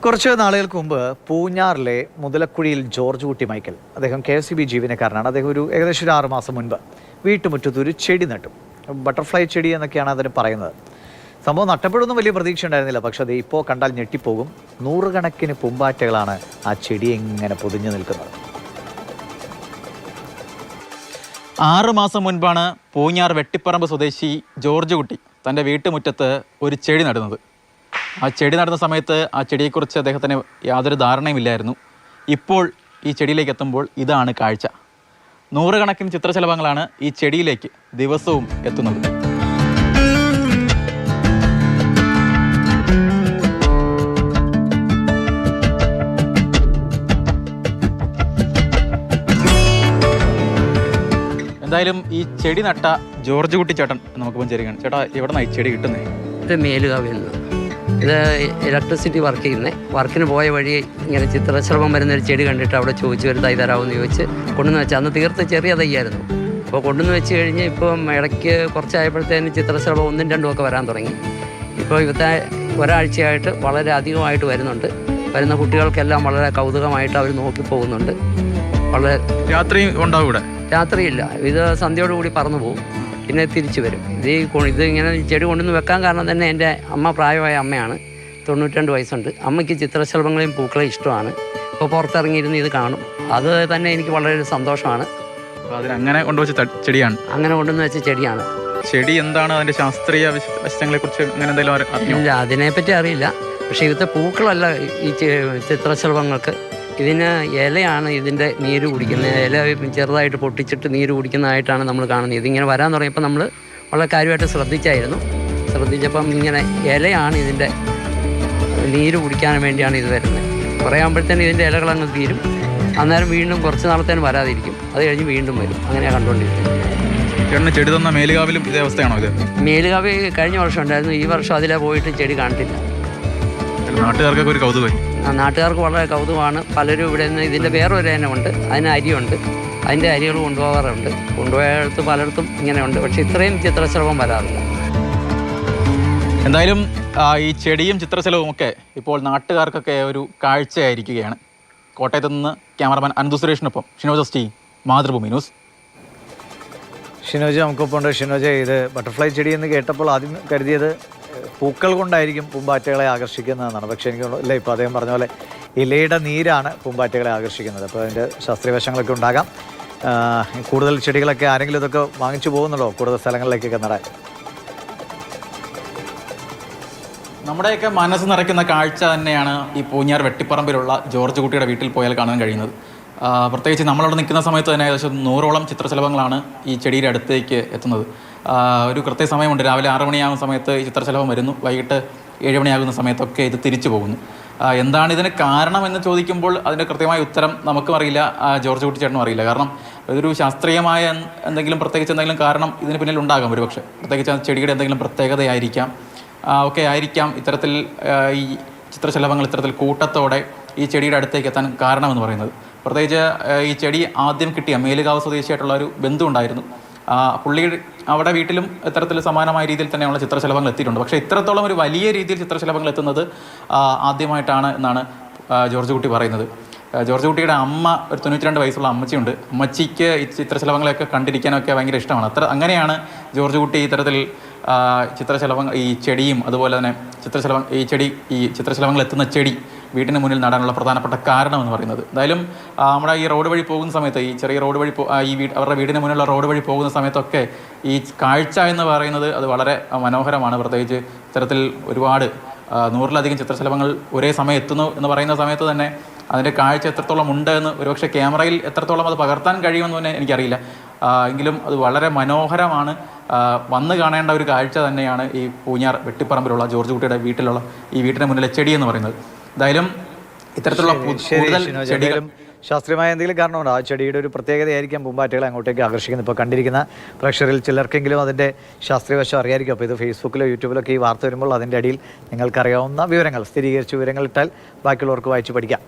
കുറച്ച് നാളുകൾക്ക് മുമ്പ് പൂഞ്ഞാറിലെ മുതലക്കുഴിയിൽ ജോർജ് കുട്ടി മൈക്കൽ, അദ്ദേഹം KSEB ജീവനക്കാരനാണ്. അദ്ദേഹം ഏകദേശം ഒരു 6 മാസം മുൻപ് വീട്ടുമുറ്റത്ത് ഒരു ചെടി നട്ടു. ബട്ടർഫ്ലൈ ചെടി എന്നൊക്കെയാണ് അതിന് പറയുന്നത്. സംഭവം നട്ടപ്പോഴൊന്നും വലിയ പ്രതീക്ഷ ഉണ്ടായിരുന്നില്ല. പക്ഷെ അത് ഇപ്പോൾ കണ്ടാൽ ഞെട്ടിപ്പോകും. 100 കണക്കിന് പൂമ്പാറ്റകളാണ് ആ ചെടി എങ്ങനെ പൊതിഞ്ഞു നിൽക്കുന്നത്. 6 മാസം മുൻപാണ് പൂഞ്ഞാർ വെട്ടിപ്പറമ്പ് സ്വദേശി ജോർജ് കുട്ടി തൻ്റെ വീട്ടുമുറ്റത്ത് ഒരു ചെടി നടുന്നത്. ആ ചെടി നടുന്ന സമയത്ത് ആ ചെടിയെക്കുറിച്ച് അദ്ദേഹത്തിന് യാതൊരു ധാരണയുമില്ലായിരുന്നു. ഇപ്പോൾ ഈ ചെടിയിലേക്ക് എത്തുമ്പോൾ ഇതാണ് കാഴ്ച. 100 കണക്കിന് ചിത്രശലഭങ്ങളാണ് ഈ ചെടിയിലേക്ക് ദിവസവും എത്തുന്നത്. എന്തായാലും ഈ ചെടി നട്ട ജോർജ് കുട്ടി ചേട്ടൻ നമുക്കിപ്പം ചേരുകയാണ്. ചേട്ടാ, എവിടെ നിന്നാണ് ഈ ചെടി കിട്ടുന്നത്? ഇത് മേലുകാവിൽ നിന്ന്. ഇത് ഇലക്ട്രിസിറ്റി വർക്ക് ചെയ്യുന്നത്. വർക്കിന് പോയ വഴി ഇങ്ങനെ ചിത്രശലഭം വരുന്നൊരു ചെടി കണ്ടിട്ട് അവിടെ ചോദിച്ചു, ഒരു തൈ തരാമെന്ന് ചോദിച്ച് കൊണ്ടുവന്ന് വെച്ചാൽ അന്ന് തീർത്ത് ചെറിയ തൈയായിരുന്നു. അപ്പോൾ കൊണ്ടുവന്ന് വെച്ച് കഴിഞ്ഞ് ഇപ്പം ഇടയ്ക്ക് കുറച്ചായപ്പോഴത്തേന് ചിത്രശലഭം 1ഉം 2ഉം ഒക്കെ വരാൻ തുടങ്ങി. ഇപ്പോൾ ഇവത്തെ ഒരാഴ്ചയായിട്ട് വളരെ അധികമായിട്ട് വരുന്നുണ്ട്. വരുന്ന കുട്ടികൾക്കെല്ലാം വളരെ കൗതുകമായിട്ട് അവർ നോക്കി പോകുന്നുണ്ട്. വളരെ രാത്രി ഉണ്ടാവും ഇവിടെ? രാത്രിയില്ല, ഇത് സന്ധ്യയോടുകൂടി പറന്നു പോകും, പിന്നെ തിരിച്ചു വരും. ഇത് ഇങ്ങനെ ചെടി കൊണ്ടുവന്ന് വെക്കാൻ കാരണം തന്നെ എൻ്റെ അമ്മ പ്രായമായ അമ്മയാണ്, 92 വയസ്സുണ്ട്. അമ്മയ്ക്ക് ചിത്രശലഭങ്ങളെയും പൂക്കളെയും ഇഷ്ടമാണ്. ഇപ്പോൾ പുറത്തിറങ്ങിയിരുന്ന് ഇത് കാണും. അത് തന്നെ എനിക്ക് വളരെ സന്തോഷമാണ്. അങ്ങനെ കൊണ്ടുവച്ച ചെടിയാണ്? അങ്ങനെ കൊണ്ടുവന്ന് വെച്ച ചെടിയാണ്. ചെടി എന്താണ് അതിൻ്റെ ശാസ്ത്രീയ വശങ്ങളെക്കുറിച്ച് അങ്ങനെ എന്തെങ്കിലും? ഇല്ല, അതിനെപ്പറ്റി അറിയില്ല. പക്ഷേ ഇവിടുത്തെ പൂക്കളല്ല ഈ ചിത്രശലഭങ്ങൾക്ക്. ഇതിന് ഇലയാണ് ഇതിൻ്റെ നീര് കുടിക്കുന്നത്. ഇല ചെറുതായിട്ട് പൊട്ടിച്ചിട്ട് നീര് കുടിക്കുന്നതായിട്ടാണ് നമ്മൾ കാണുന്നത്. ഇതിങ്ങനെ വരാൻ തുടങ്ങിയപ്പോൾ നമ്മൾ വളരെ കാര്യമായിട്ട് ശ്രദ്ധിച്ചപ്പം ഇങ്ങനെ ഇലയാണ് ഇതിൻ്റെ നീര് കുടിക്കാൻ വേണ്ടിയാണ് ഇത് വരുന്നത്. കുറേ ആകുമ്പോഴത്തേനും ഇതിൻ്റെ ഇലകളങ്ങ് തീരും. അന്നേരം വീണ്ടും കുറച്ച് നാളത്തേനും വരാതിരിക്കും. അത് കഴിഞ്ഞ് വീണ്ടും വരും. അങ്ങനെയാണ് കണ്ടുകൊണ്ടിരിക്കുന്നത്. ചെടി തന്ന മേലുകാവിലും ഇതേ അവസ്ഥയാണോ? ഇത് മേലുകാവ് കഴിഞ്ഞ വർഷം ഉണ്ടായിരുന്നു. ഈ വർഷം അതിലെ പോയിട്ട് ചെടി കണ്ടില്ല. നാട്ടുകാർക്കൊക്കെ ഒരു കൗതുകമായി. നാട്ടുകാർക്ക് വളരെ കൗതുകമാണ്. പലരും ഇവിടെ നിന്ന് ഇതിൻ്റെ വേറൊരു ഇനമുണ്ട്, അതിന് അരിയുണ്ട്. അതിൻ്റെ അരികൾ കൊണ്ടുപോകാറുണ്ട്. കൊണ്ടുപോയടുത്ത് പലയിടത്തും ഇങ്ങനെയുണ്ട്. പക്ഷേ ഇത്രയും ചിത്രശലഭം വരാറില്ല. എന്തായാലും ഈ ചെടിയും ചിത്രശലഭവും ഒക്കെ ഇപ്പോൾ നാട്ടുകാർക്കൊക്കെ ഒരു കാഴ്ചയായിരിക്കുകയാണ്. കോട്ടയത്ത് നിന്ന് ക്യാമറമാൻ അനന്തു സുരേഷിനൊപ്പം ഷിനോജ് ടി, മാതൃഭൂമി ന്യൂസ്. ഷിനോജ് നമുക്കൊപ്പം ഉണ്ട്. ഷിനോജ്, ഇത് ബട്ടർഫ്ലൈ ചെടി എന്ന് കേട്ടപ്പോൾ ആദ്യം കരുതിയത് പൂക്കൾ കൊണ്ടായിരിക്കും പൂമ്പാറ്റകളെ ആകർഷിക്കുന്നതെന്നാണ്. പക്ഷേ എനിക്ക് ഇല്ല, ഇപ്പോൾ അദ്ദേഹം പറഞ്ഞ പോലെ ഇലയുടെ നീരാണ് പൂമ്പാറ്റകളെ ആകർഷിക്കുന്നത്. അപ്പോൾ അതിൻ്റെ ശാസ്ത്രീയ വശങ്ങളൊക്കെ ഉണ്ടാകാം. കൂടുതൽ ചെടികളൊക്കെ ആരെങ്കിലും ഇതൊക്കെ വാങ്ങിച്ചു പോകുന്നുള്ളൂ കൂടുതൽ സ്ഥലങ്ങളിലേക്കൊക്കെ നടാൻ? നമ്മുടെയൊക്കെ മനസ്സ് നിറയ്ക്കുന്ന കാഴ്ച തന്നെയാണ് ഈ പൂഞ്ഞാർ വെട്ടിപ്പറമ്പിലുള്ള ജോർജ് കുട്ടിയുടെ വീട്ടിൽ പോയാൽ കാണാൻ കഴിയുന്നത്. പ്രത്യേകിച്ച് നമ്മളവിടെ നിൽക്കുന്ന സമയത്ത് തന്നെ ഏകദേശം 100ഓളം ചിത്രശലഭങ്ങളാണ് ഈ ചെടിയുടെ അടുത്തേക്ക് എത്തുന്നത്. ഒരു കൃത്യസമയമുണ്ട്. രാവിലെ 6 മണിയാകുന്ന സമയത്ത് ഈ ചിത്രശലഭം വരുന്നു, വൈകിട്ട് 7 മണിയാകുന്ന സമയത്തൊക്കെ ഇത് തിരിച്ചു പോകുന്നു. എന്താണ് ഇതിന് കാരണം എന്ന് ചോദിക്കുമ്പോൾ അതിൻ്റെ കൃത്യമായ ഉത്തരം നമുക്കും അറിയില്ല, ജോർജ് കുട്ടി ചേട്ടനും അറിയില്ല. കാരണം ഇതൊരു ശാസ്ത്രീയമായ എന്തെങ്കിലും കാരണം ഇതിന് പിന്നിൽ ഉണ്ടാകാം. ഒരു പക്ഷേ പ്രത്യേകിച്ച് ചെടിയുടെ എന്തെങ്കിലും പ്രത്യേകതയായിരിക്കാം, ഒക്കെ ആയിരിക്കാം ഇത്തരത്തിൽ ഈ ചിത്രശലഭങ്ങൾ ഇത്തരത്തിൽ കൂട്ടത്തോടെ ഈ ചെടിയുടെ അടുത്തേക്ക് എത്താൻ കാരണമെന്ന് പറയുന്നത്. പ്രത്യേകിച്ച് ഈ ചെടി ആദ്യം കിട്ടിയ മേലുകാവ് സ്വദേശിയായിട്ടുള്ള ഒരു ബന്ധു ഉണ്ടായിരുന്നു. പുള്ളി അവിടെ വീട്ടിലും ഇത്തരത്തിൽ സമാനമായ രീതിയിൽ തന്നെയുള്ള ചിത്രശലഭങ്ങൾ എത്തിയിട്ടുണ്ട്. പക്ഷേ ഇത്രത്തോളം ഒരു വലിയ രീതിയിൽ ചിത്രശലഭങ്ങൾ എത്തുന്നത് ആദ്യമായിട്ടാണ് എന്നാണ് ജോർജ് കുട്ടി പറയുന്നത്. ജോർജ് കുട്ടിയുടെ അമ്മ ഒരു 92 വയസ്സുള്ള അമ്മച്ചിയുണ്ട്. അമ്മച്ചിക്ക് ഈ ചിത്രശലഭങ്ങളെയൊക്കെ കണ്ടിരിക്കാനൊക്കെ ഭയങ്കര ഇഷ്ടമാണ്. അങ്ങനെയാണ് ജോർജ് കുട്ടി ഇത്തരത്തിൽ ചിത്രശലഭങ്ങൾ, ഈ ചെടിയും അതുപോലെ തന്നെ ഈ ചിത്രശലഭങ്ങൾ എത്തുന്ന ചെടി വീട്ടിന് മുന്നിൽ നടാനുള്ള പ്രധാനപ്പെട്ട കാരണം എന്ന് പറയുന്നത്. എന്തായാലും നമ്മുടെ ഈ റോഡ് വഴി പോകുന്ന സമയത്ത്, ഈ ചെറിയ റോഡ് വഴി അവരുടെ വീടിന് മുന്നിലുള്ള റോഡ് വഴി പോകുന്ന സമയത്തൊക്കെ ഈ കാഴ്ച എന്ന് പറയുന്നത് അത് വളരെ മനോഹരമാണ്. പ്രത്യേകിച്ച് ഇത്തരത്തിൽ ഒരുപാട് 100ലധികം ചിത്രശലഭങ്ങൾ ഒരേ സമയം എത്തുന്നു എന്ന് പറയുന്ന സമയത്ത് തന്നെ അതിൻ്റെ കാഴ്ച എത്രത്തോളം ഉണ്ട് എന്ന് ഒരുപക്ഷെ ക്യാമറയിൽ എത്രത്തോളം അത് പകർത്താൻ കഴിയുമെന്ന് തന്നെ എനിക്കറിയില്ല. എങ്കിലും അത് വളരെ മനോഹരമാണ്. വന്ന് കാണേണ്ട ഒരു കാഴ്ച തന്നെയാണ് ഈ പൂഞ്ഞാർ വെട്ടിപ്പറമ്പിലുള്ള ജോർജ് കുട്ടിയുടെ വീട്ടിന് മുന്നിലെ ചെടി എന്ന് പറയുന്നത്. എന്തായാലും ഇത്തരത്തിലുള്ള ചെടികളും ശാസ്ത്രീയമായ എന്തെങ്കിലും കാരണമുണ്ടോ? ആ ചെടിയുടെ ഒരു പ്രത്യേകതയായിരിക്കാം പൂമ്പാറ്റകളെ അങ്ങോട്ടേക്ക് ആകർഷിക്കുന്നത്. ഇപ്പോൾ കണ്ടിരിക്കുന്ന പ്രേക്ഷകരിൽ ചിലർക്കെങ്കിലും അതിൻ്റെ ശാസ്ത്രീയ വശം അറിയായിരിക്കും. അപ്പോൾ ഇത് ഫേസ്ബുക്കിലോ യൂട്യൂബിലൊക്കെ ഈ വാർത്ത വരുമ്പോൾ അതിൻ്റെ അടിയിൽ നിങ്ങൾക്കറിയാവുന്ന വിവരങ്ങൾ, സ്ഥിരീകരിച്ച വിവരങ്ങൾ ഇട്ടാൽ ബാക്കിയുള്ളവർക്ക് വായിച്ച് പഠിക്കാം.